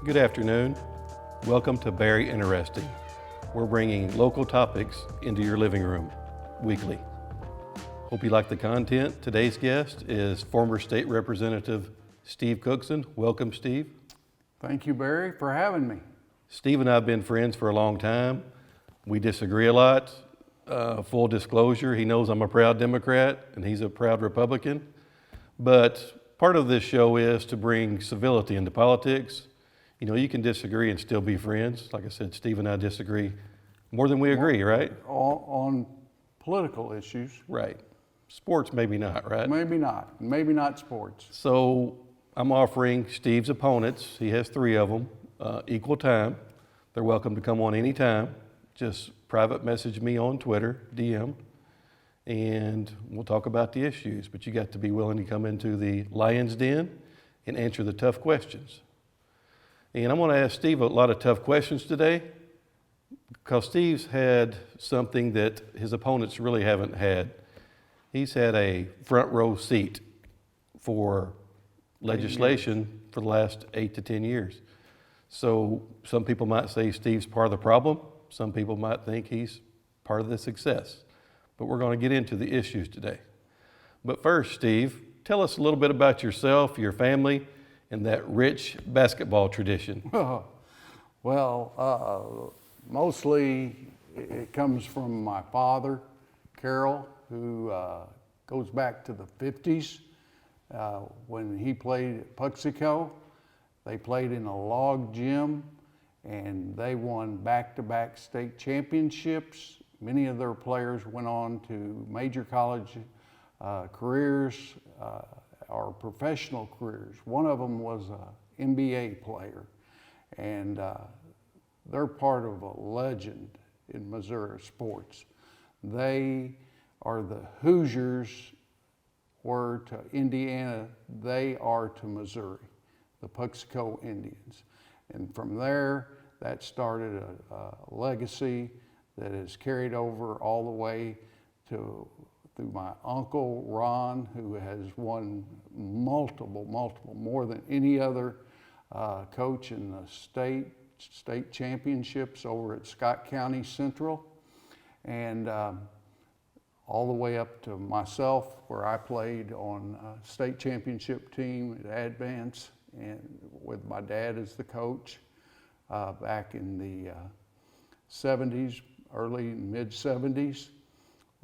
Good afternoon. Welcome to Very Interesting. We're bringing local topics into your living room weekly. Hope you like the content. Today's guest is former State Representative Steve Cookson. Welcome, Steve. Thank you, Barry, for having me. Steve and I have been friends for a long time. We disagree a lot. Full disclosure, he knows I'm a proud Democrat and he's a proud Republican. But part of this show is to bring civility into politics. You know, you can disagree and still be friends. Like I said, Steve and I disagree more than we agree, right? On political issues. Right. Sports, maybe not, right? Maybe not. Maybe not sports. So I'm offering Steve's opponents, he has 3 of them, equal time. They're welcome to come on anytime. Just private message me on Twitter, DM, and we'll talk about the issues. But you got to be willing to come into the lion's den and answer the tough questions. And I'm going to ask Steve a lot of tough questions today because Steve's had something that his opponents really haven't had. He's had a front row seat for legislation for the last 8 to 10 years. So some people might say Steve's part of the problem. Some people might think he's part of the success. But we're going to get into the issues today. But first, Steve, tell us a little bit about yourself, your family, and that rich basketball tradition. Mostly it comes from my father, Carol, who goes back to the 50s. When he played at Puxico, they played in a log gym and they won back-to-back state championships. Many of their players went on to major college careers or professional careers. One of them was an NBA player, and they're part of a legend in Missouri sports. They are the Hoosiers were to Indiana, they are to Missouri, the Puxico Indians. And from there, that started a legacy that is carried over all the way through my uncle, Ron, who has won multiple, more than any other coach in the state championships over at Scott County Central. And all the way up to myself, where I played on a state championship team at Advance, and with my dad as the coach back in the 70s, early and mid 70s.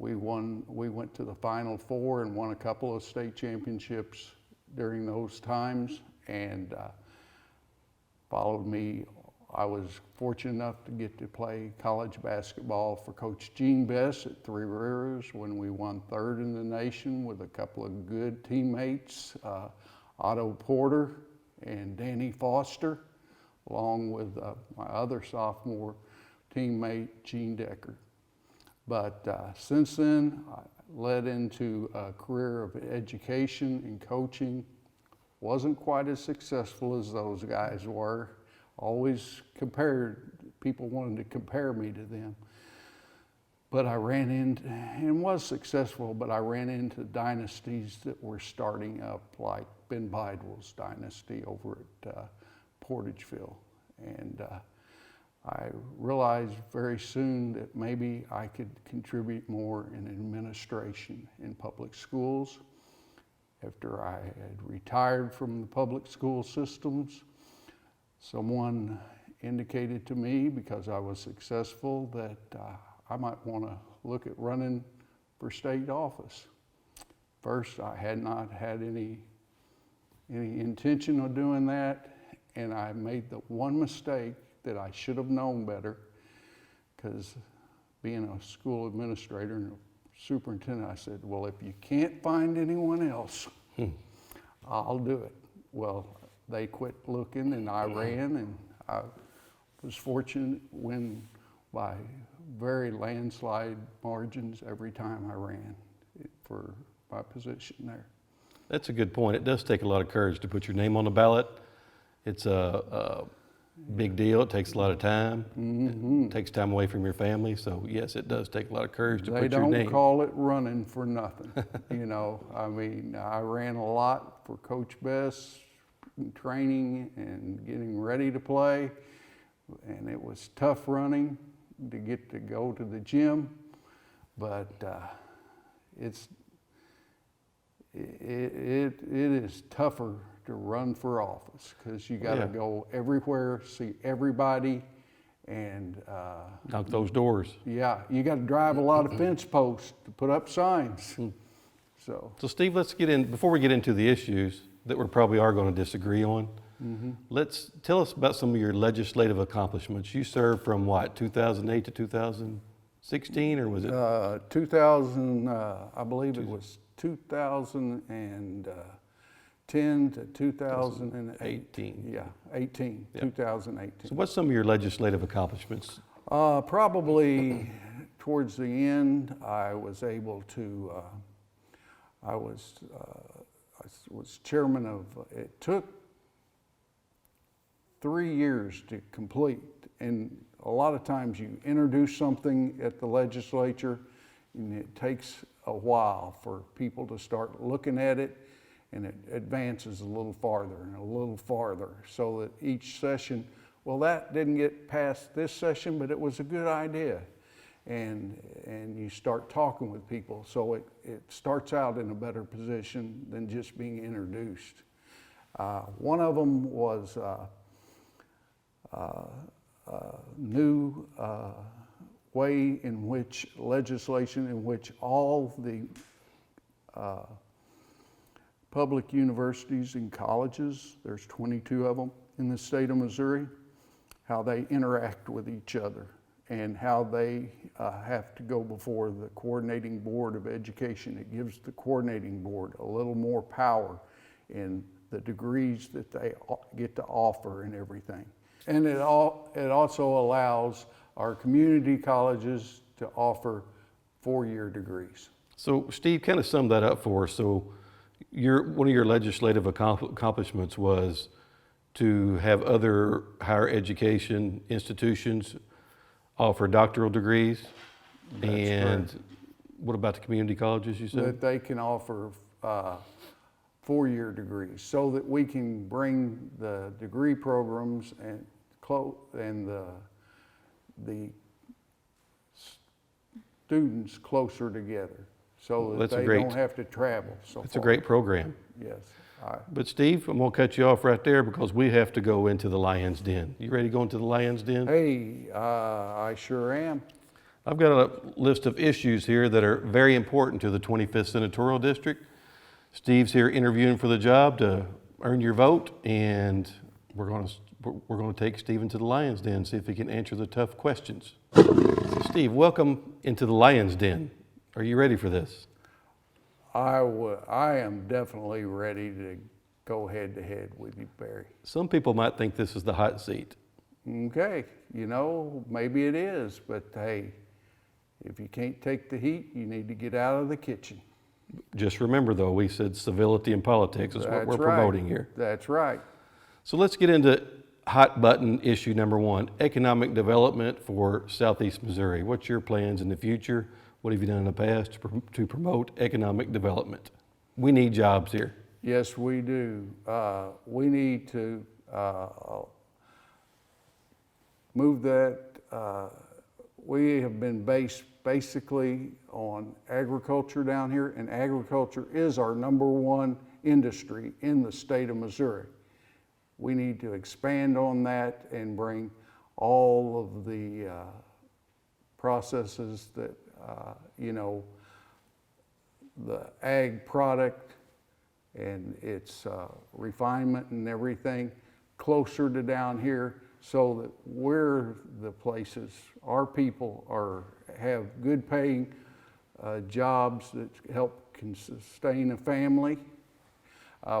We went to the Final Four and won a couple of state championships during those times, and followed me. I was fortunate enough to get to play college basketball for Coach Gene Bess at Three Rivers when we won 3rd in the nation with a couple of good teammates, Otto Porter and Danny Foster, along with my other sophomore teammate, Gene Decker. But since then, I led into a career of education and coaching. Wasn't quite as successful as those guys were. Always people wanted to compare me to them. But I ran into, and was successful, but I ran into dynasties that were starting up, like Ben Bidwell's dynasty over at Portageville. And I realized very soon that maybe I could contribute more in administration in public schools. After I had retired from the public school systems, someone indicated to me, because I was successful, that I might want to look at running for state office. First, I had not had any intention of doing that, and I made the one mistake that I should have known better, because being a school administrator and a superintendent, I said, well, if you can't find anyone else, I'll do it. Well, they quit looking and I ran, and I was fortunate to win by very landslide margins every time I ran for my position there. That's a good point. It does take a lot of courage to put your name on the ballot. It's a big deal. It takes a lot of time. Mm-hmm. It takes time away from your family. So yes, it does take a lot of courage to put your name. They don't call it running for nothing. You know, I mean, I ran a lot for Coach Bess, and training and getting ready to play. And it was tough running to get to go to the gym, but it is tougher to run for office because you got to go everywhere, see everybody, and knock those doors. Yeah, you got to drive a lot of fence posts to put up signs. So Steve, let's get in, before we get into the issues that we probably are going to disagree on, let's tell us about some of your legislative accomplishments. You served from what, 2008 to 2016, or was it? 2000, I believe it was 2010 to 2018. Yeah, 18, 2018. So what's some of your legislative accomplishments? Probably towards the end, I was able to, I was chairman of, it took 3 years to complete. And a lot of times you introduce something at the legislature and it takes a while for people to start looking at it, and it advances a little farther and a little farther, so that each session, well, that didn't get past this session, but it was a good idea. And you start talking with people, so it starts out in a better position than just being introduced. One of them was new way in which legislation in which all the public universities and colleges, there's 22 of them in the state of Missouri, how they interact with each other and how they have to go before the coordinating board of education. It gives the coordinating board a little more power in the degrees that they get to offer and everything. And it also allows our community colleges to offer 4-year degrees. So Steve, kind of sum that up for us. So one of your legislative accomplishments was to have other higher education institutions offer doctoral degrees. That's and correct. What about the community colleges, you said? That they can offer 4-year degrees, so that we can bring the degree programs and the students closer together, so that they don't have to travel so far. It's a great program. Yes. But Steve, I'm gonna cut you off right there because we have to go into the lion's den. You ready to go into the lion's den? Hey, I sure am. I've got a list of issues here that are very important to the 25th Senatorial District. Steve's here interviewing for the job to earn your vote, and we're going to take Steve into the lion's den and see if he can answer the tough questions. So Steve, welcome into the lion's den. Are you ready for this? I am definitely ready to go head to head with you, Barry. Some people might think this is the hot seat. Okay, maybe it is, but hey, if you can't take the heat, you need to get out of the kitchen. Just remember though, we said civility in politics is what we're promoting here. That's right. So let's get into hot button issue number one, economic development for Southeast Missouri. What's your plans in the future? What have you done in the past to promote economic development? We need jobs here. Yes, we do. We need to move that. We have been based basically on agriculture down here, and agriculture is our #1 industry in the state of Missouri. We need to expand on that and bring all of the processes that, the ag product and its refinement and everything closer to down here, so that we're the places, our people have good paying jobs that can sustain a family.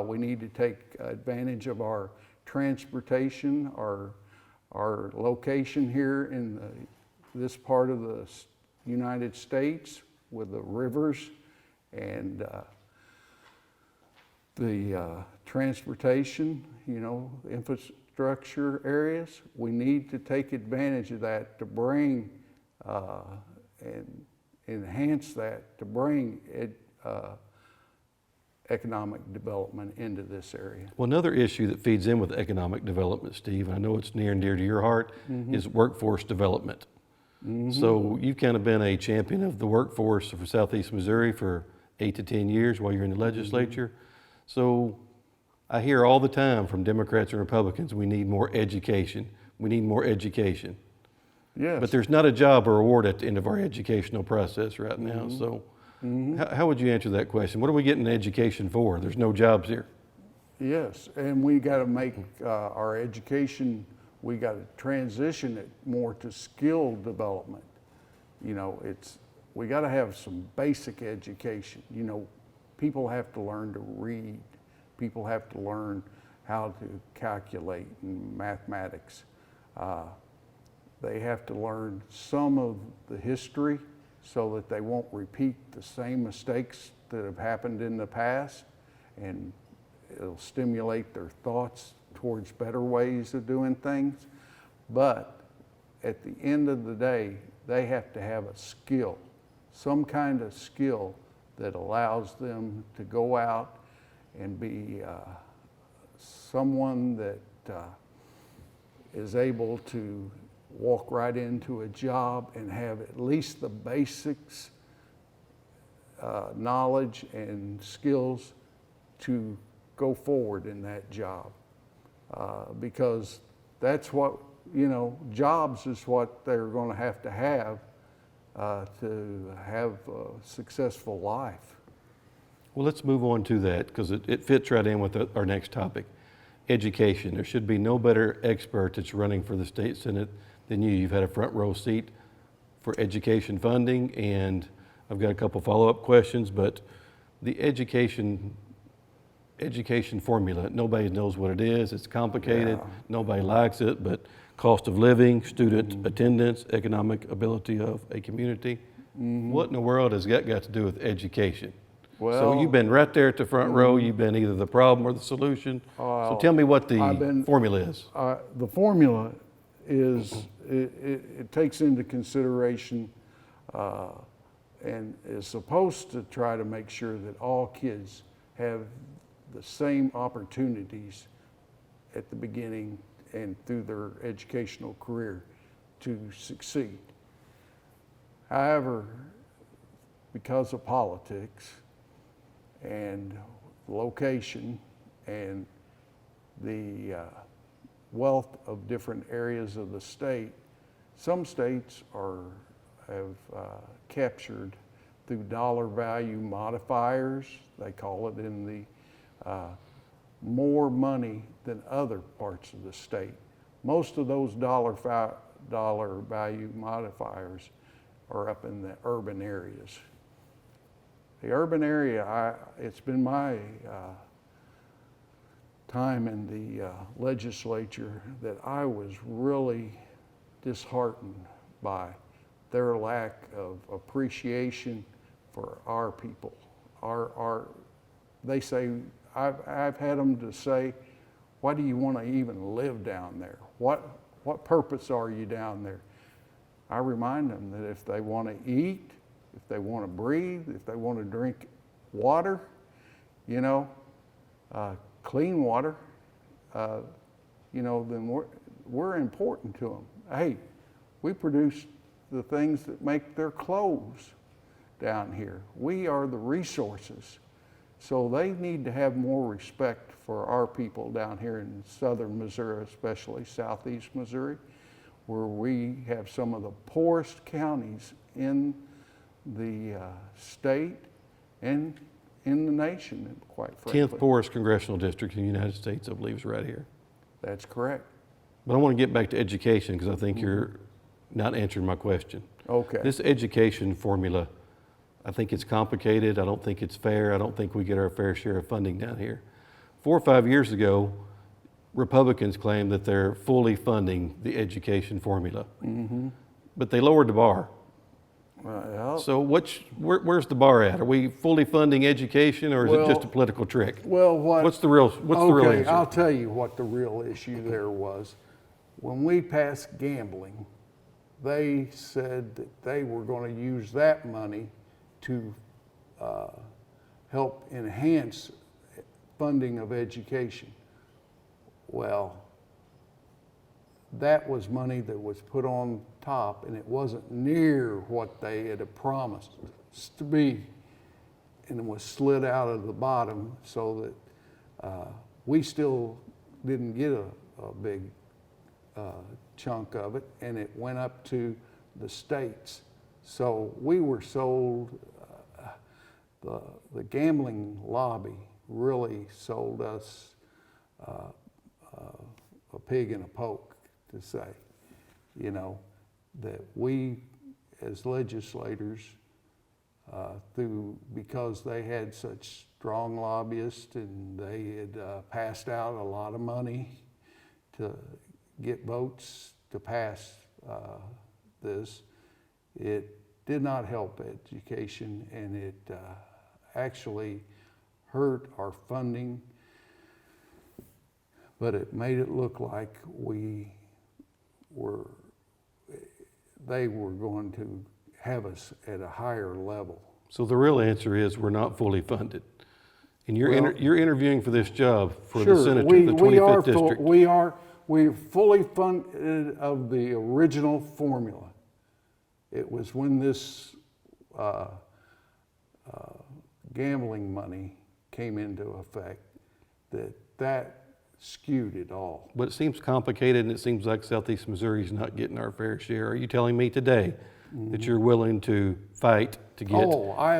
We need to take advantage of our transportation, our location here in this part of the United States with the rivers and the transportation, infrastructure areas. We need to take advantage of that to bring and enhance that, to bring economic development into this area. Well, another issue that feeds in with economic development, Steve, and I know it's near and dear to your heart, is workforce development. So you've kind of been a champion of the workforce for Southeast Missouri for 8 to 10 years while you're in the legislature. So I hear all the time from Democrats and Republicans, we need more education. We need more education. Yes. But there's not a job or award at the end of our educational process right now. So how would you answer that question? What are we getting education for? There's no jobs here. Yes, and we got to make our education, we got to transition it more to skill development. You know, we got to have some basic education. You know, people have to learn to read. People have to learn how to calculate in mathematics. They have to learn some of the history so that they won't repeat the same mistakes that have happened in the past, and it'll stimulate their thoughts towards better ways of doing things. But at the end of the day, they have to have a skill, some kind of skill that allows them to go out and be someone that is able to walk right into a job and have at least the basics, knowledge and skills to go forward in that job. Because that's what, you know, jobs is what they're going to have to have a successful life. Well, let's move on to that because it fits right in with our next topic, education. There should be no better expert that's running for the state senate than you. You've had a front row seat for education funding, and I've got a couple follow-up questions, but the education formula, nobody knows what it is. It's complicated. Yeah. Nobody likes it, but cost of living, student attendance, economic ability of a community. What in the world has that got to do with education? So you've been right there at the front row. You've been either the problem or the solution. So tell me what the formula is. The formula is, it takes into consideration and is supposed to try to make sure that all kids have the same opportunities at the beginning and through their educational career to succeed. However, because of politics and location and the wealth of different areas of the state, some states have captured through dollar value modifiers, they call it, in the more money than other parts of the state. Most of those dollar value modifiers are up in the urban areas. The urban area, it's been my time in the legislature that I was really disheartened by their lack of appreciation for our people. They say, I've had them to say, why do you want to even live down there? What purpose are you down there? I remind them that if they want to eat, if they want to breathe, if they want to drink water, you know, clean water, you know, then we're important to them. Hey, we produce the things that make their clothes down here. We are the resources. So they need to have more respect for our people down here in southern Missouri, especially southeast Missouri, where we have some of the poorest counties in the state and in the nation, quite frankly. 10th poorest congressional district in the United States, I believe, is right here. That's correct. But I want to get back to education because I think you're not answering my question. Okay. This education formula, I think it's complicated. I don't think it's fair. I don't think we get our fair share of funding down here. 4 or 5 years ago, Republicans claimed that they're fully funding the education formula, but they lowered the bar. Well, So where's the bar at? Are we fully funding education, or is it just a political trick? well, What's the real answer? I'll tell you what the real issue there was. When we passed gambling, they said that they were going to use that money to help enhance funding of education. Well, that was money that was put on top, and it wasn't near what they had promised to be, and it was slid out of the bottom so that we still didn't get a big chunk of it, and it went up to the states. So we were sold, the gambling lobby really sold us a pig in a poke, to say, you know, that we as legislators, because they had such strong lobbyists and they had passed out a lot of money to get votes to pass this, it did not help education, and it actually hurt our funding, but it made it look like they were going to have us at a higher level. So the real answer is we're not fully funded. And you're interviewing for this job for the senator, the 25th district. We're fully funded of the original formula. It was when this gambling money came into effect that skewed it all. But it seems complicated, and it seems like Southeast Missouri is not getting our fair share. Are you telling me today that you're willing to fight to get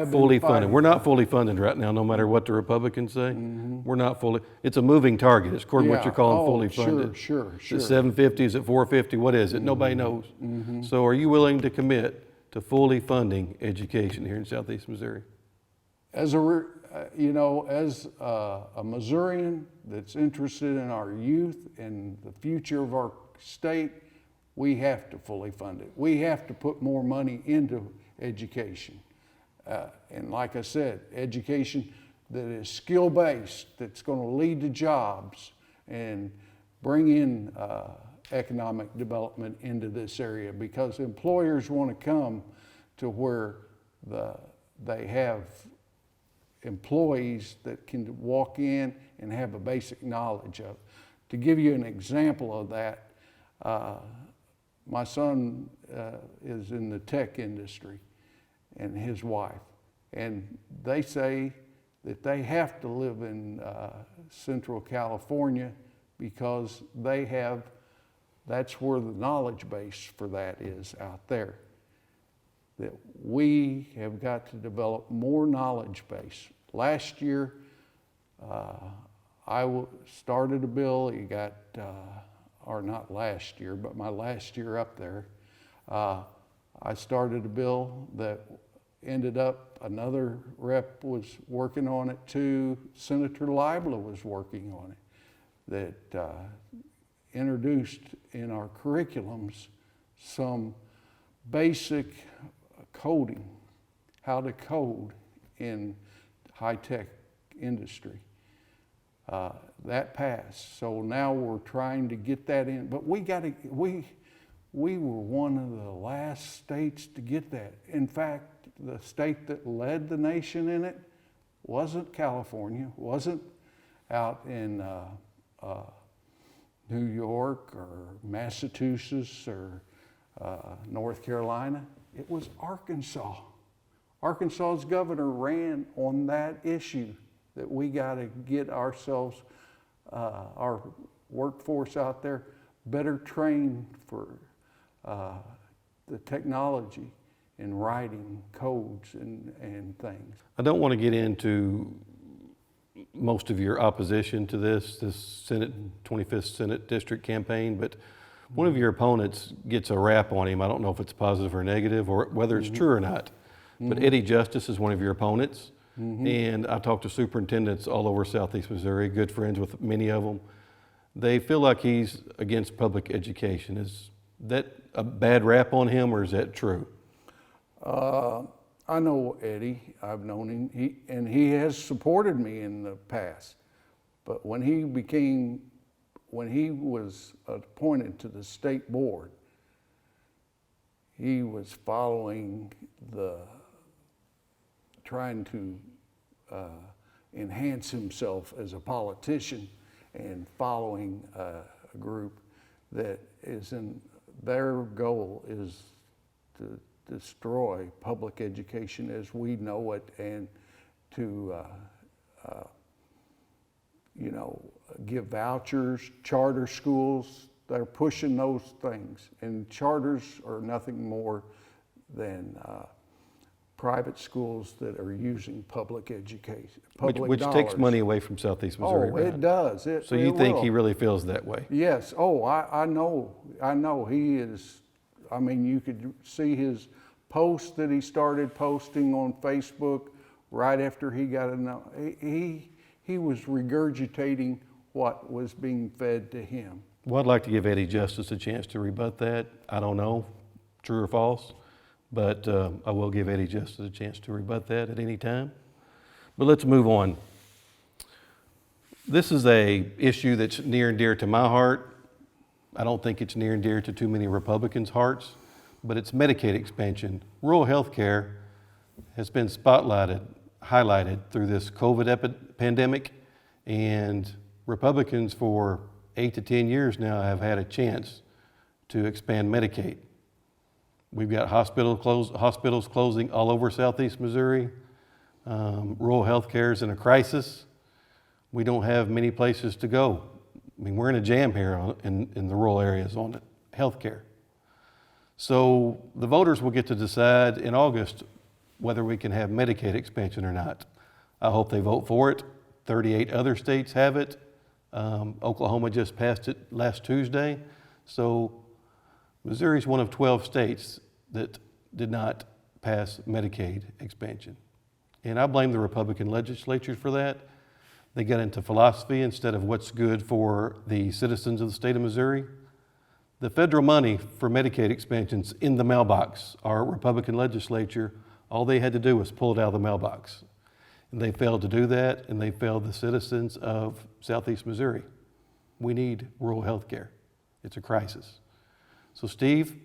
fully funded? We're not fully funded right now, no matter what the Republicans say. We're not fully. It's a moving target. It's according to what you're calling fully funded. Sure. Is it 750? Is it 450? What is it? Nobody knows. So are you willing to commit to fully funding education here in Southeast Missouri? As a Missourian that's interested in our youth and the future of our state, we have to fully fund it. We have to put more money into education. And like I said, education that is skill-based, that's going to lead to jobs and bring in economic development into this area, because employers want to come to where they have employees that can walk in and have a basic knowledge of. To give you an example of that, my son is in the tech industry, and his wife, and they say that they have to live in Central California because that's where the knowledge base for that is out there. That we have got to develop more knowledge base. Last year, I started a bill. Or not last year, but my last year up there, I started a bill that ended up, another rep was working on it too. Senator Libla was working on it, that introduced in our curriculums some basic coding, how to code in high-tech industry. That passed. So now we're trying to get that in, but we were one of the last states to get that. In fact, the state that led the nation in it wasn't California, wasn't out in New York or Massachusetts or North Carolina. It was Arkansas. Arkansas's governor ran on that issue, that we got to get ourselves, our workforce out there, better trained for the technology in writing codes and things. I don't want to get into most of your opposition to this Senate, 25th Senate District campaign, but one of your opponents gets a rap on him. I don't know if it's positive or negative or whether it's true or not, but Eddie Justice is one of your opponents. And I talked to superintendents all over Southeast Missouri, good friends with many of them. They feel like he's against public education. Is that a bad rap on him, or is that true? I know Eddie. I've known him. He has supported me in the past. But when he was appointed to the state board, he was following trying to enhance himself as a politician and following a group that is in, their goal is to destroy public education as we know it, and to give vouchers, charter schools. They're pushing those things, and charters are nothing more than private schools that are using public education, public Which dollars. takes money away from Southeast Missouri. Oh, right? it does. So you think will. he really feels that way? Yes. Oh, I know. He is. I mean, you could see his post that he started posting on Facebook right after he got he was regurgitating what was being fed to him. Well, I'd like to give Eddie Justice a chance to rebut that. I don't know, true or false, but I will give Eddie Justice a chance to rebut that at any time. But let's move on. This is a issue that's near and dear to my heart. I don't think it's near and dear to too many Republicans' hearts, but it's Medicaid expansion. Rural health care has been highlighted through this COVID pandemic, and Republicans for 8 to 10 years now have had a chance to expand Medicaid. We've got hospitals closing all over Southeast Missouri. Rural health care is in a crisis. We don't have many places to go. I mean, we're in a jam here in the rural areas on health care. So the voters will get to decide in August whether we can have Medicaid expansion or not. I hope they vote for it. 38 other states have it. Oklahoma just passed it last Tuesday. So Missouri is one of 12 states that did not pass Medicaid expansion. And I blame the Republican legislatures for that. They got into philosophy instead of what's good for the citizens of the state of Missouri. The federal money for Medicaid expansion's in the mailbox. Our Republican legislature, all they had to do was pull it out of the mailbox. And they failed to do that, and they failed the citizens of Southeast Missouri. We need rural health care. It's a crisis. So Steve,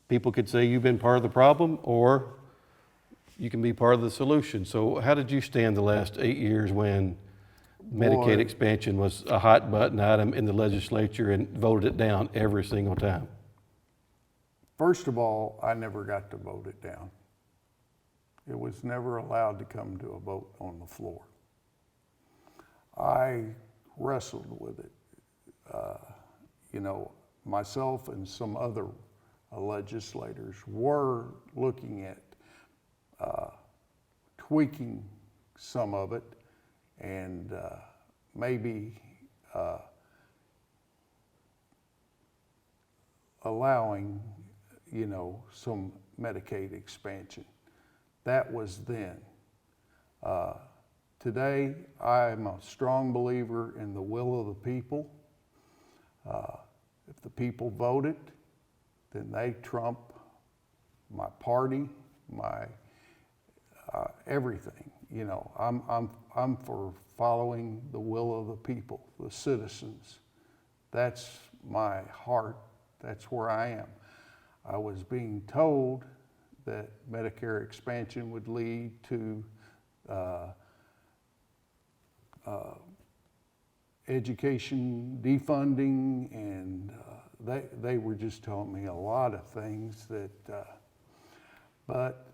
people could say you've been part of the problem, or you can be part of the solution. So how did you stand the last 8 years when Medicaid expansion was a hot button item in the legislature and voted it down every single time? First of all, I never got to vote it down. It was never allowed to come to a vote on the floor. I wrestled with it. Myself and some other legislators were looking at tweaking some of it and maybe allowing, some Medicaid expansion. That was then. Today, I'm a strong believer in the will of the people. If the people voted, then they trump my party, my everything. I'm for following the will of the people, the citizens. That's my heart. That's where I am. I was being told that Medicare expansion would lead to education defunding, and they were just telling me a lot of things that, but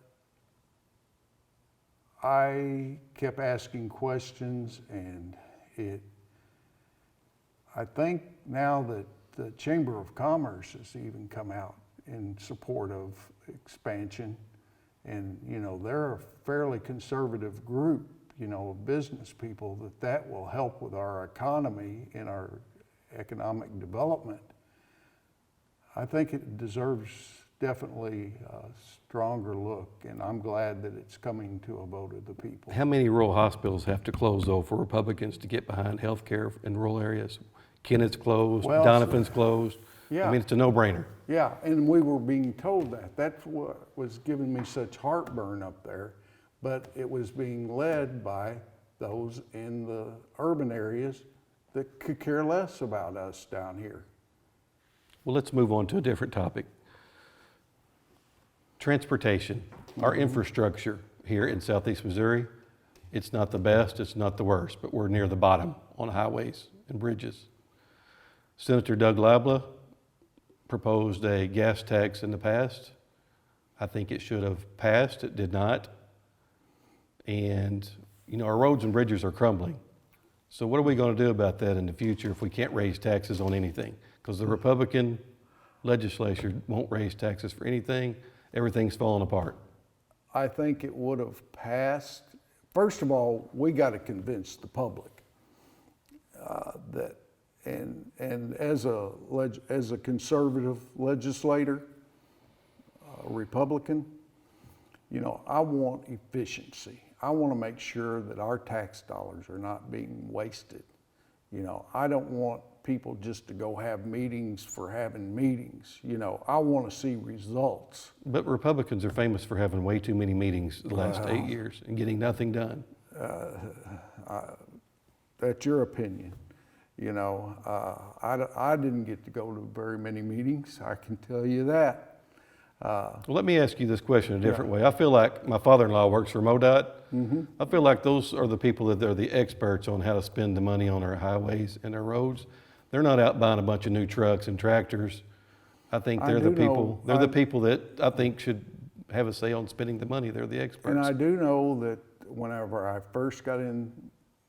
I kept asking questions, and I think now that the Chamber of Commerce has even come out in support of expansion, and they're a fairly conservative group, of business people, that will help with our economy and our economic development. I think it deserves definitely a stronger look, and I'm glad that it's coming to a vote of the people. How many rural hospitals have to close, though, for Republicans to get behind health care in rural areas? Kennett's closed, Well, Doniphan's closed. Yeah. I mean, it's a no-brainer. Yeah, and we were being told that. That's what was giving me such heartburn up there. But it was being led by those in the urban areas that could care less about us down here. Well, let's move on to a different topic. Transportation. Our infrastructure here in Southeast Missouri, It's not the best, it's not the worst, but we're near the bottom on highways and bridges. Senator Doug Labla proposed a gas tax in the past. I think it should have passed, it did not. And, you know, our roads and bridges are crumbling. So what are we going to do about that in the future if we can't raise taxes on anything? Because the Republican legislature won't raise taxes for anything. Everything's falling apart. I think it would have passed. First of all, we got to convince the public that, and as a conservative legislator, a Republican, you know, I want efficiency. I want to make sure that our tax dollars are not being wasted. You know, I don't want people just to go have meetings for having meetings. You know, I want to see results. But Republicans are famous for having way too many meetings the last 8 years and getting nothing done. That's your opinion. You know, I didn't get to go to very many meetings, I can tell you that. Well, let me ask you this question a different way. I feel like my father-in-law works for MoDOT. I feel like those are the people that are the experts on how to spend the money on our highways and our roads. They're not out buying a bunch of new trucks and tractors. I think they're the people. They're the people that I think should have a say on spending the money. They're the experts. And I do know that whenever I first got in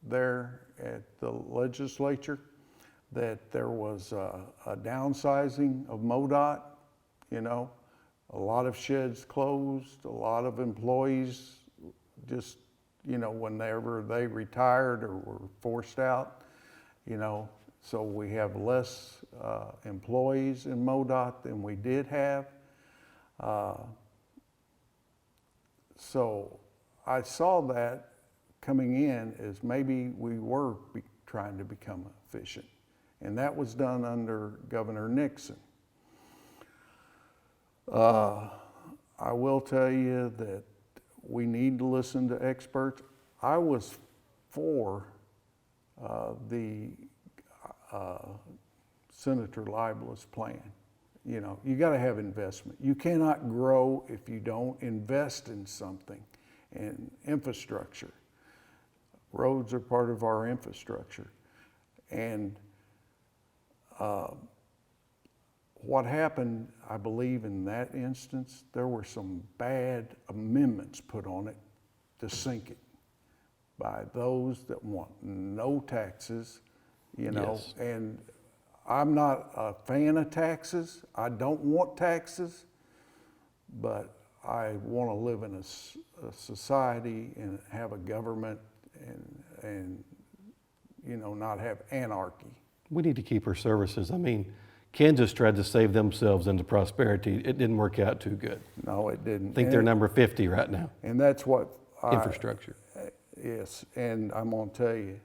there at the legislature, that there was a downsizing of MoDOT. You know, a lot of sheds closed, a lot of employees just, you know, whenever they retired or were forced out, you know, so we have less employees in MoDOT than we did have. So I saw that coming in as maybe we were trying to become efficient. And that was done under Governor Nixon. I will tell you that we need to listen to experts. I was for the Senator Libel's plan. You know, you got to have investment. You cannot grow if you don't invest in something, and infrastructure. Roads are part of our infrastructure. And what happened, I believe in that instance, there were some bad amendments put on it to sink it by those that want no taxes, you know. Yes. And I'm not a fan of taxes. I don't want taxes, but I want to live in a society and have a government and you know, not have anarchy. We need to keep our services. I mean, Kansas tried to save themselves into prosperity. It didn't work out too good. No, it didn't. I think they're number 50 right now. And that's what Infrastructure. Yes, and I'm going to tell you,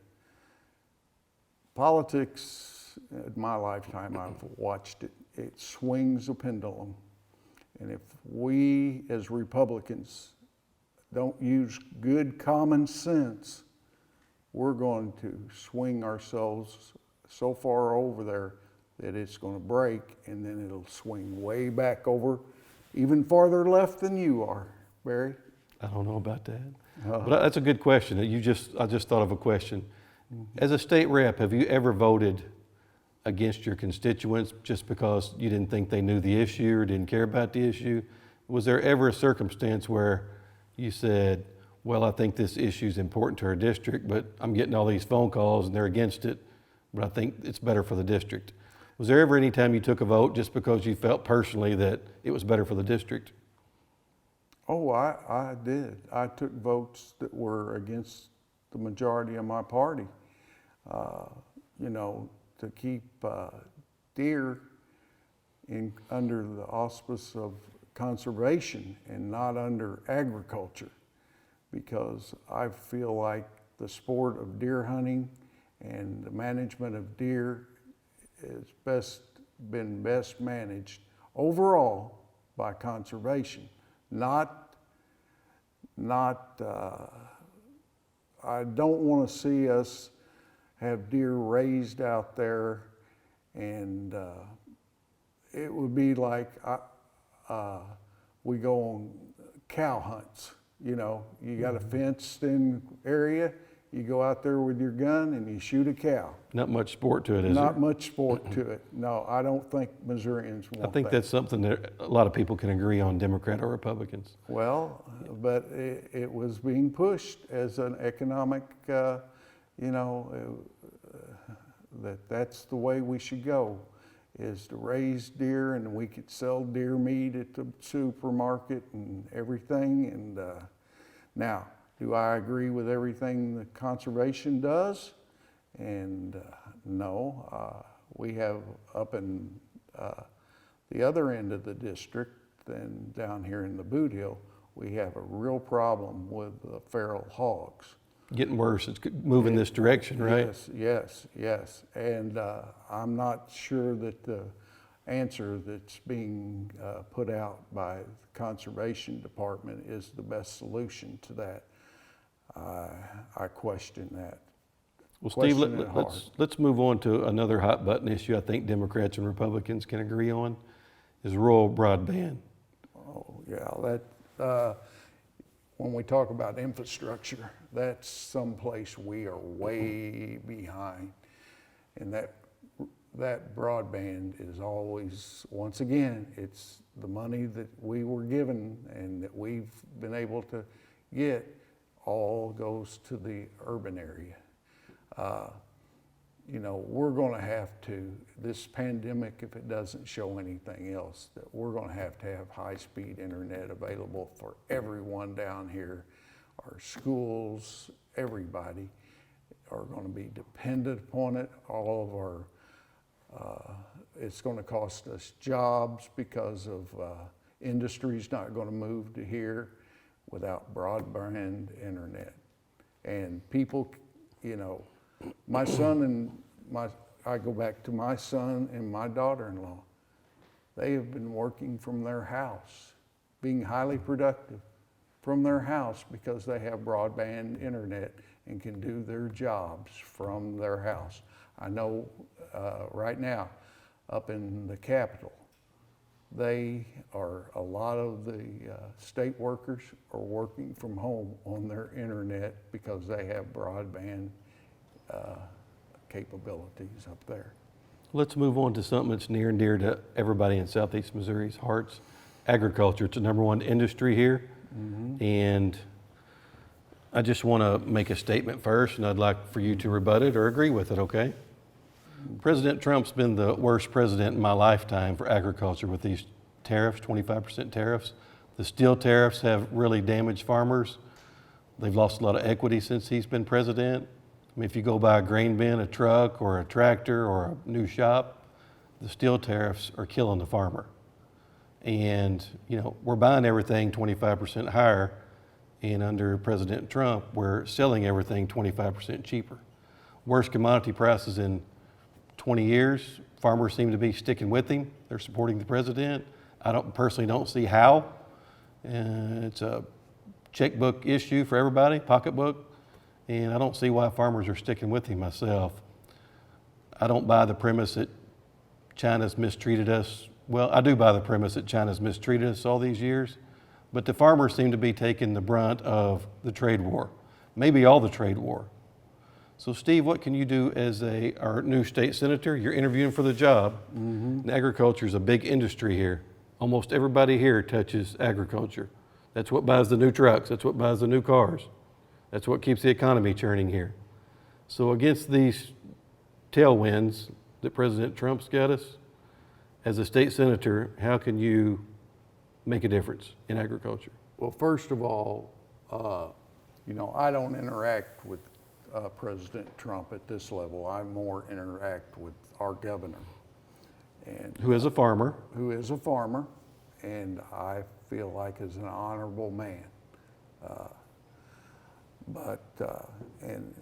politics, in my lifetime, I've watched it. It swings a pendulum. And if we as Republicans don't use good common sense, we're going to swing ourselves so far over there that it's going to break, and then it'll swing way back over, even farther left than you are, Barry. I don't know about that. But that's a good question. I just thought of a question. As a state rep, have you ever voted against your constituents just because you didn't think they knew the issue or didn't care about the issue? Was there ever a circumstance where you said, well, I think this issue is important to our district, but I'm getting all these phone calls and they're against it, but I think it's better for the district? Was there ever any time you took a vote just because you felt personally that it was better for the district? Oh, I did. I took votes that were against the majority of my party, you know, to keep deer under the auspice of conservation and not under agriculture, because I feel like the sport of deer hunting and the management of deer has been best managed overall by conservation. I don't want to see us have deer raised out there, and it would be like we go on cow hunts, You know, you got a fenced-in area, you go out there with your gun and you shoot a cow. Not much sport to it, is Not there? much sport to it. No, I don't think Missourians I want think that. that's something that a lot of people can agree on, Democrat or Republicans. Well, but it was being pushed as an economic, that's the way we should go, is to raise deer, and we could sell deer meat at the supermarket and everything. And now, do I agree with everything the conservation does? And no, we have up in the other end of the district, then down here in the Boot Hill, we have a real problem with the feral hogs. Getting worse, it's moving this direction, right? Yes. And I'm not sure that the answer that's being put out by the Conservation Department is the best solution to that. I question that. Well, Steve, Question it hard. let's move on to another hot button issue I think Democrats and Republicans can agree on, is rural broadband. Oh, yeah, that, when we talk about infrastructure, that's someplace we are way behind. And that broadband is always, once again, it's the money that we were given and that we've been able to get all goes to the urban area. We're going to have to, this pandemic, if it doesn't show anything else, that we're going to have high-speed internet available for everyone down here. Our schools, everybody are going to be dependent upon it. All of our, it's going to cost us jobs because of industry's not going to move to here without broadband internet. And people, my son and I go back to my son and my daughter-in-law. They have been working from their house, being highly productive from their house because they have broadband internet and can do their jobs from their house. I know right now up in the Capitol, a lot of the state workers are working from home on their internet because they have broadband capabilities up there. Let's move on to something that's near and dear to everybody in Southeast Missouri's hearts, agriculture. It's the number one industry here. Mm-hmm. And I just want to make a statement first, and I'd like for you to rebut it or agree with it, okay? President Trump's been the worst president in my lifetime for agriculture with these tariffs, 25% tariffs. The steel tariffs have really damaged farmers. They've lost a lot of equity since he's been president. I mean, if you go buy a grain bin, a truck, or a tractor, or a new shop, the steel tariffs are killing the farmer. And, we're buying everything 25% higher, and under President Trump, we're selling everything 25% cheaper. Worst commodity prices in 20 years. Farmers seem to be sticking with him. They're supporting the president. I personally don't see how. It's a checkbook issue for everybody, pocketbook. And I don't see why farmers are sticking with him myself. I don't buy the premise that China's mistreated us. Well, I do buy the premise that China's mistreated us all these years, but the farmers seem to be taking the brunt of the trade war, maybe all the trade war. So Steve, what can you do as our new state senator? You're interviewing for the job. Mm-hmm. And agriculture is a big industry here. Almost everybody here touches agriculture. That's what buys the new trucks. That's what buys the new cars. That's what keeps the economy churning here. So against these tailwinds that President Trump's got us, as a state senator, how can you make a difference in agriculture? Well, first of all, I don't interact with President Trump at this level. I more interact with our governor. And who is a farmer. And I feel like is an honorable man. And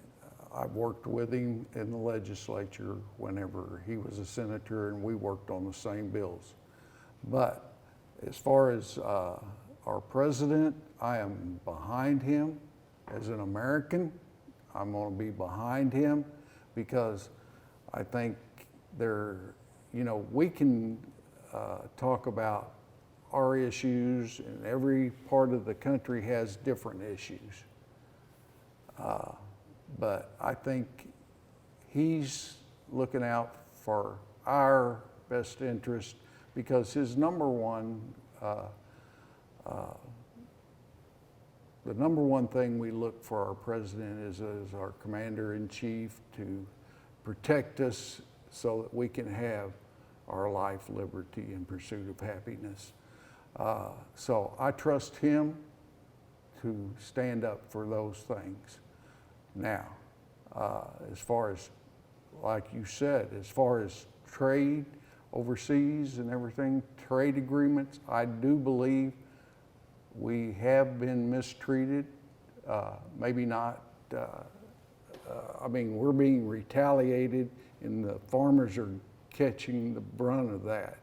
I've worked with him in the legislature whenever he was a senator, and we worked on the same bills. But as far as our president, I am behind him. As an American, I'm going to be behind him because I think we can talk about our issues, and every part of the country has different issues. But I think he's looking out for our best interest because his number one, the number one thing we look for our president is our commander-in-chief to protect us so that we can have our life, liberty, and pursuit of happiness. So I trust him to stand up for those things. Now, as far as, like you said, as far as trade overseas and everything, trade agreements, I do believe we have been mistreated. Maybe not, I mean, we're being retaliated and the farmers are catching the brunt of that.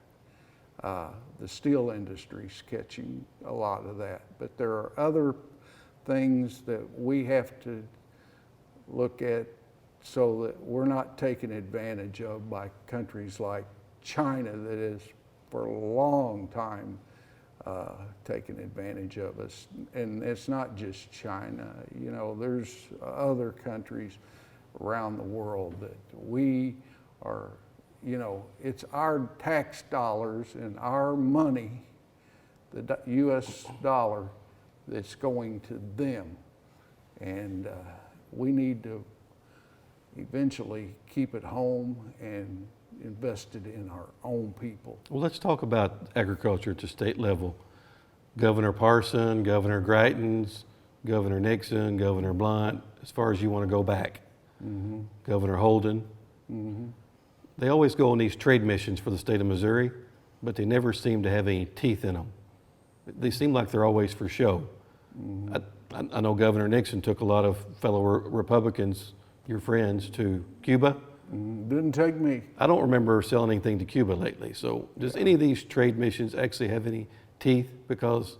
The steel industry's catching a lot of that. But there are other things that we have to look at so that we're not taken advantage of by countries like China that has for a long time taken advantage of us. And it's not just China, you know, there's other countries around the world that we are, you know, it's our tax dollars and our money, the US dollar, that's going to them. And we need to eventually keep it home and invest it in our own people. Well, let's talk about agriculture at the state level. Governor Parson, Governor Greitens, Governor Nixon, Governor Blunt, as far as you want to go back. Mm-hmm. Governor Holden. Mm-hmm. They always go on these trade missions for the state of Missouri, but they never seem to have any teeth in them. They seem like they're always for show. Mm-hmm. I know Governor Nixon took a lot of fellow Republicans, your friends, to Cuba. Didn't take me. I don't remember selling anything to Cuba lately. So does any of these trade missions actually have any teeth? Because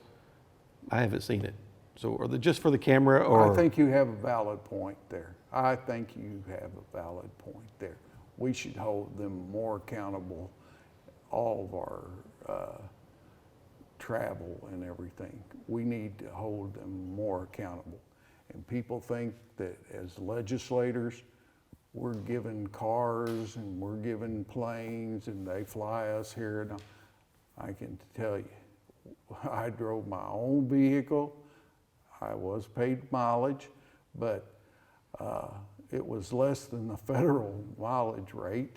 I haven't seen it. So are they just for the camera or? I think you have a valid point there. I think you have a valid point there. We should hold them more accountable, all of our travel and everything. We need to hold them more accountable. And people think that as legislators, we're given cars and we're given planes and they fly us here. And I can tell you, I drove my own vehicle. I was paid mileage, but it was less than the federal mileage rate.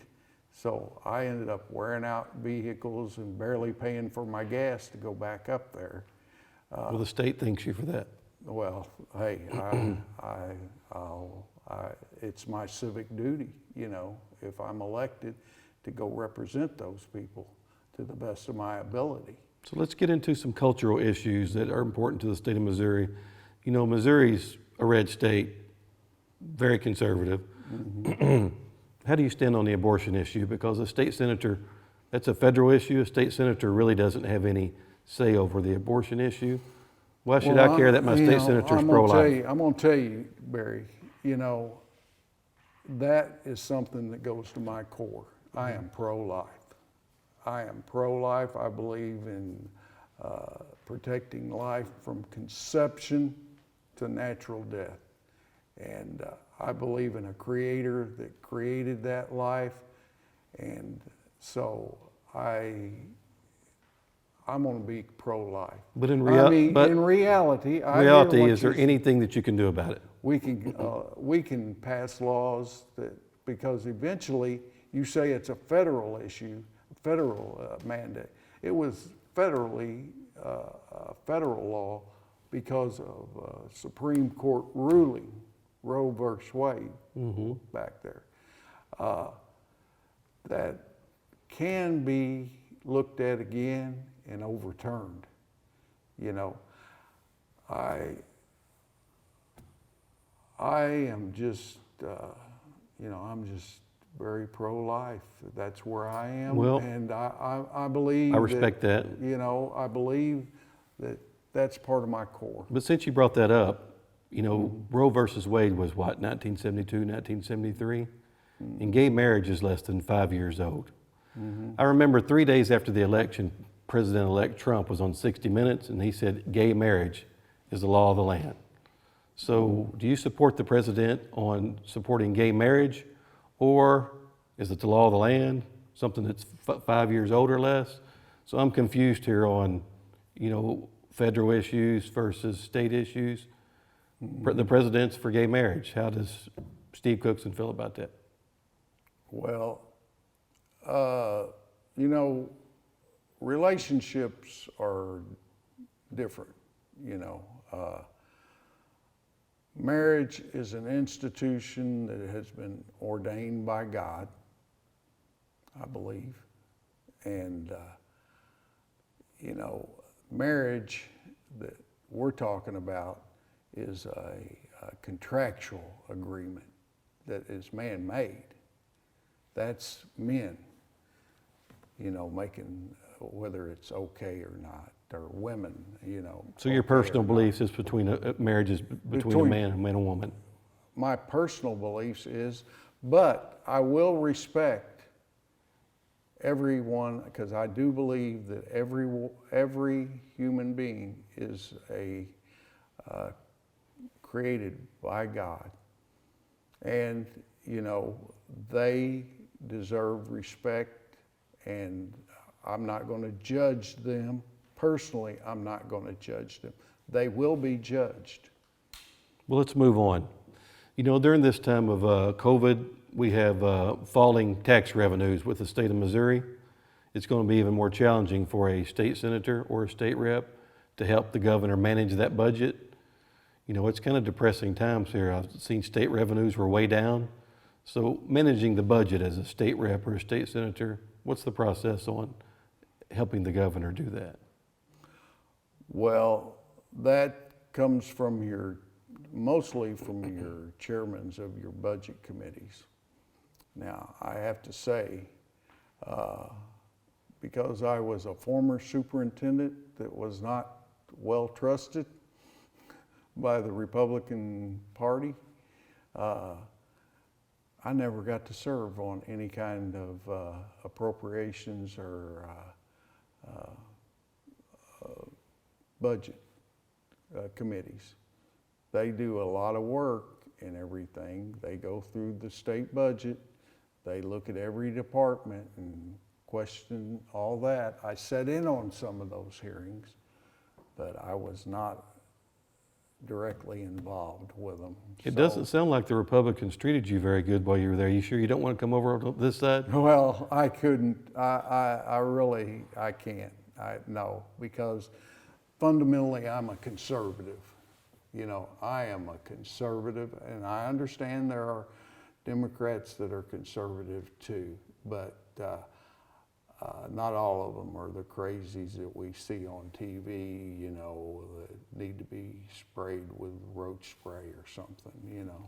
So I ended up wearing out vehicles and barely paying for my gas to go back up there. Well, the state thanks you for that. Well, hey, it's my civic duty, you know, if I'm elected, to go represent those people to the best of my ability. So let's get into some cultural issues that are important to the state of Missouri. You know, Missouri's a red state, very conservative. Mm-hmm. How do you stand on the abortion issue? Because a state senator, that's a federal issue. A state senator really doesn't have any say over the abortion issue. Why should I care that my state senator is pro-life? I'm going to tell you, Barry, you know, that is something that goes to my core. I am pro-life. I am pro-life. I believe in protecting life from conception to natural death. And I believe in a creator that created that life. And so I'm going to be pro-life. But in reality, is there anything that you can do about it? We can pass laws that, because eventually you say it's a federal issue, federal mandate. It was federal law because of Supreme Court ruling, Roe versus Wade, mm-hmm. back there. That can be looked at again and overturned. You know, I am just, I'm just very pro-life. That's where I am. Well, and I believe I respect that. You know, I believe that that's part of my core. But since you brought that up, you know, mm-hmm. Roe versus Wade was what, 1972, 1973? Mm-hmm. And gay marriage is less than 5 years old. Mm-hmm. I remember 3 days after the election, President-elect Trump was on 60 Minutes, and he said gay marriage is the law of the land. So do you support the president on supporting gay marriage, or is it the law of the land, something that's 5 years old or less? So I'm confused here on, federal issues versus state issues. The president's for gay marriage. How does Steve Cookson feel about that? Well, relationships are different, Marriage is an institution that has been ordained by God, I believe. And, marriage that we're talking about is a contractual agreement that is man-made. That's men, making whether it's okay or not, or women, So your okay personal or not. beliefs is marriage is between a man and a woman. My personal beliefs is, but I will respect everyone, because I do believe that every human being is created by God, and they deserve respect, and I'm not going to judge them personally. I'm not going to judge them. They will be judged. Well, let's move on. During this time of COVID, we have falling tax revenues with the state of Missouri. It's going to be even more challenging for a state senator or a state rep to help the governor manage that budget. It's kind of depressing times here. I've seen state revenues were way down. So managing the budget as a state rep or a state senator, what's the process on helping the governor do that? Well, that comes mostly from your chairmen of your budget committees. Now, I have to say, because I was a former superintendent that was not well trusted by the Republican Party, I never got to serve on any kind of appropriations or budget committees. They do a lot of work and everything. They go through the state budget. They look at every department and question all that. I sat in on some of those hearings, but I was not directly involved with them. It doesn't sound like the Republicans treated you very good while you were there. You sure you don't want to come over on this side? Well, I couldn't. I really can't. No, because fundamentally I'm a conservative. I am a conservative, and I understand there are Democrats that are conservative too, but not all of them are the crazies that we see on TV, that need to be sprayed with roach spray or something,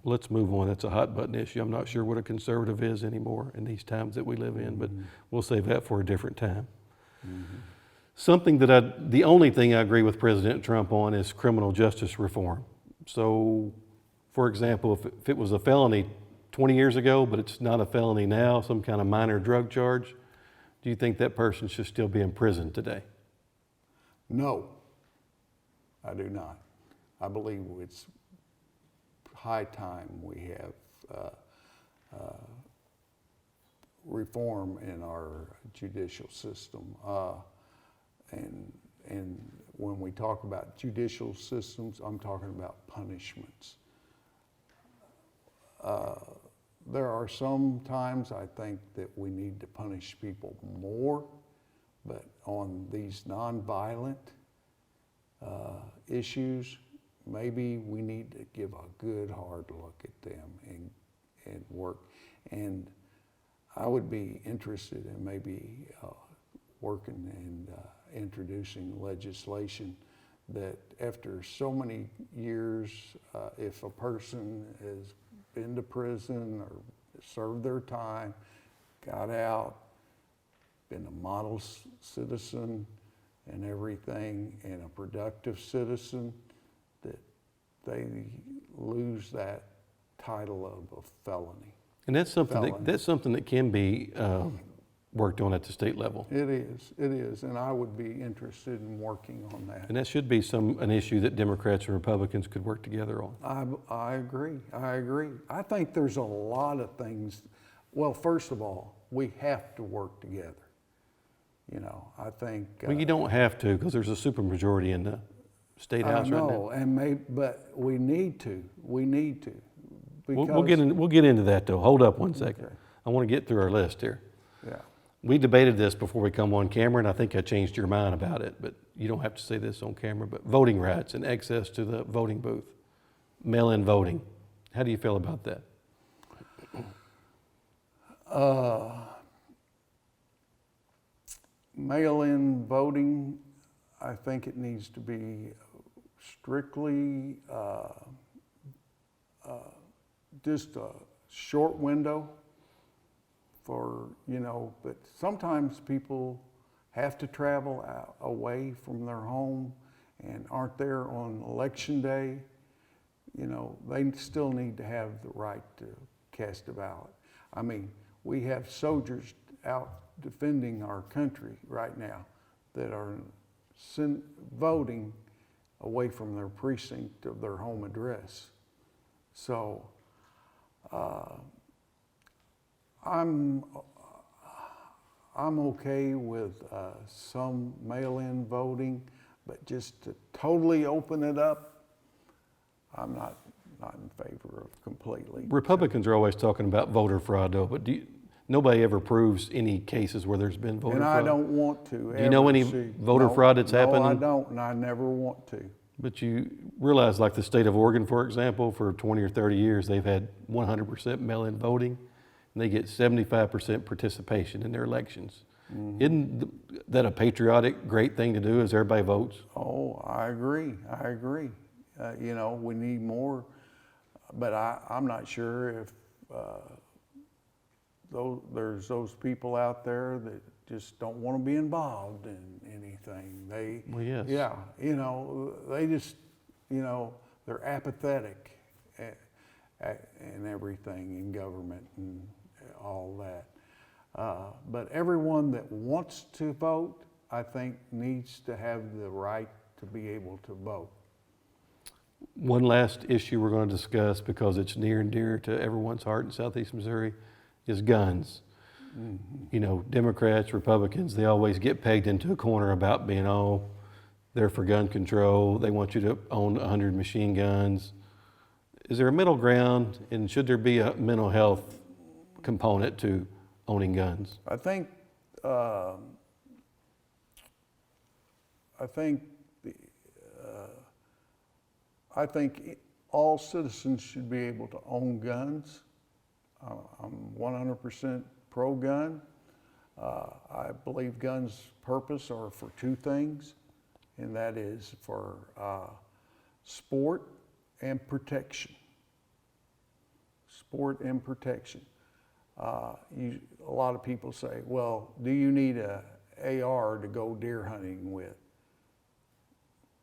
Let's move on. That's a hot button issue. I'm not sure what a conservative is anymore in these times that we live in, but we'll save that for a different time. Something the only thing I agree with President Trump on is criminal justice reform. So, for example, if it was a felony 20 years ago, but it's not a felony now, some kind of minor drug charge, do you think that person should still be in prison today? No, I do not. I believe it's high time we have reform in our judicial system. And when we talk about judicial systems, I'm talking about punishments. There are some times I think that we need to punish people more, but on these nonviolent issues, maybe we need to give a good hard look at them and work. And I would be interested in maybe working and introducing legislation that after so many years, if a person has been to prison or served their time, got out, been a model citizen and everything, and a productive citizen, that they lose that title of a felony. And that's something that can be worked on at the state level. It is, and I would be interested in working on that. And that should be an issue that Democrats and Republicans could work together on. I agree. I think there's a lot of things. Well, first of all, we have to work together. You know, I think. Well, you don't have to, because there's a supermajority in the state house right now. I know, but we need to. We need to. We'll get into that though. Hold up one second. Okay. I want to get through our list here. Yeah. We debated this before we come on camera, and I think I changed your mind about it, but you don't have to say this on camera, but voting rights and access to the voting booth, mail-in voting. How do you feel about that? Mail-in voting, I think it needs to be strictly just a short window for, you know, but sometimes people have to travel away from their home and aren't there on election day. You know, they still need to have the right to cast a ballot. I mean, we have soldiers out defending our country right now that are voting away from their precinct of their home address. So I'm okay with some mail-in voting, but just to totally open it up, I'm not in favor of completely. Republicans are always talking about voter fraud though, but nobody ever proves any cases where there's been voter fraud. And I don't want to. Do you know any voter fraud that's happened? No, I don't, and I never want to. But you realize, like the state of Oregon, for example, for 20 or 30 years, they've had 100% mail-in voting, and they get 75% participation in their elections. Mm-hmm. Isn't that a patriotic, great thing to do as everybody votes? Oh, I agree. You know, we need more, but I'm not sure if there's those people out there that just don't want to be involved in anything. Well, yes. Yeah, you know, they just, you know, they're apathetic and everything in government and all that. But everyone that wants to vote, I think, needs to have the right to be able to vote. One last issue we're going to discuss, because it's near and dear to everyone's heart in Southeast Missouri, is guns. Mm-hmm. You know, Democrats, Republicans, they always get pegged into a corner about being, they're for gun control. They want you to own 100 machine guns. Is there a middle ground, and should there be a mental health component to owning guns? I think all citizens should be able to own guns. I'm 100% pro-gun. I believe guns' purpose are for two things, and that is for sport and protection. Sport and protection. A lot of people say, well, do you need an AR to go deer hunting with?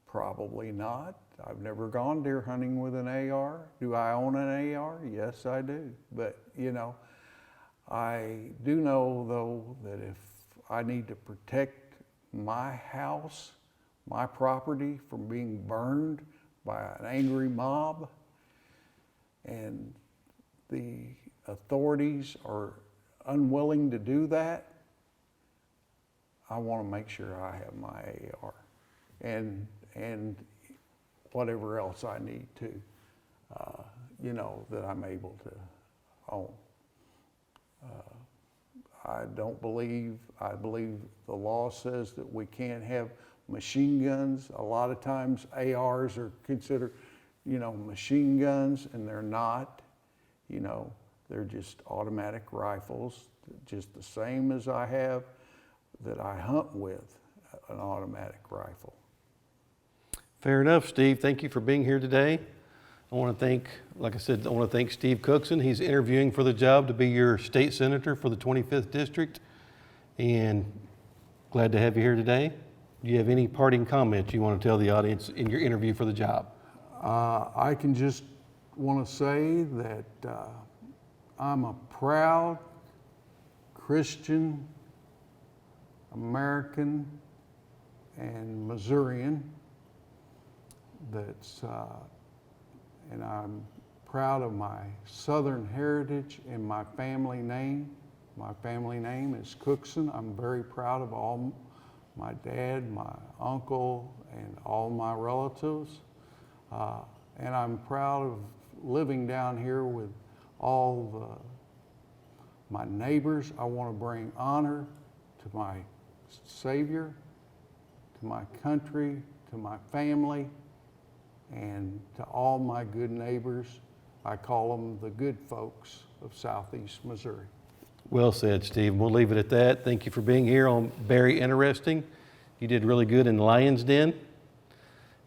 Probably not. I've never gone deer hunting with an AR. Do I own an AR? Yes, I do. But, you know, I do know, though, that if I need to protect my house, my property from being burned by an angry mob, and the authorities are unwilling to do that, I want to make sure I have my AR and whatever else I need to, you know, that I'm able to own. I believe the law says that we can't have machine guns. A lot of times ARs are considered, you know, machine guns, and they're not. You know, they're just automatic rifles, just the same as I have that I hunt with, an automatic rifle. Fair enough, Steve. Thank you for being here today. I want to thank, like I said, I want to thank Steve Cookson. He's interviewing for the job to be your state senator for the 25th district, and glad to have you here today. Do you have any parting comments you want to tell the audience in your interview for the job? I can just want to say that I'm a proud Christian American and Missourian. And I'm proud of my Southern heritage and my family name. My family name is Cookson. I'm very proud of all my dad, my uncle, and all my relatives. And I'm proud of living down here with all my neighbors. I want to bring honor to my Savior, to my country, to my family, and to all my good neighbors. I call them the good folks of Southeast Missouri. Well said, Steve. We'll leave it at that. Thank you for being here on Very Interesting. You did really good in Lion's Den.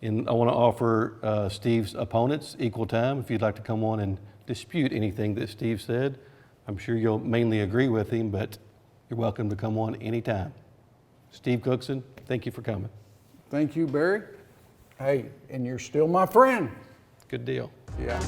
And I want to offer Steve's opponents equal time if you'd like to come on and dispute anything that Steve said. I'm sure you'll mainly agree with him, but you're welcome to come on anytime. Steve Cookson, thank you for coming. Thank you, Barry. Hey, and you're still my friend. Good deal. Yeah.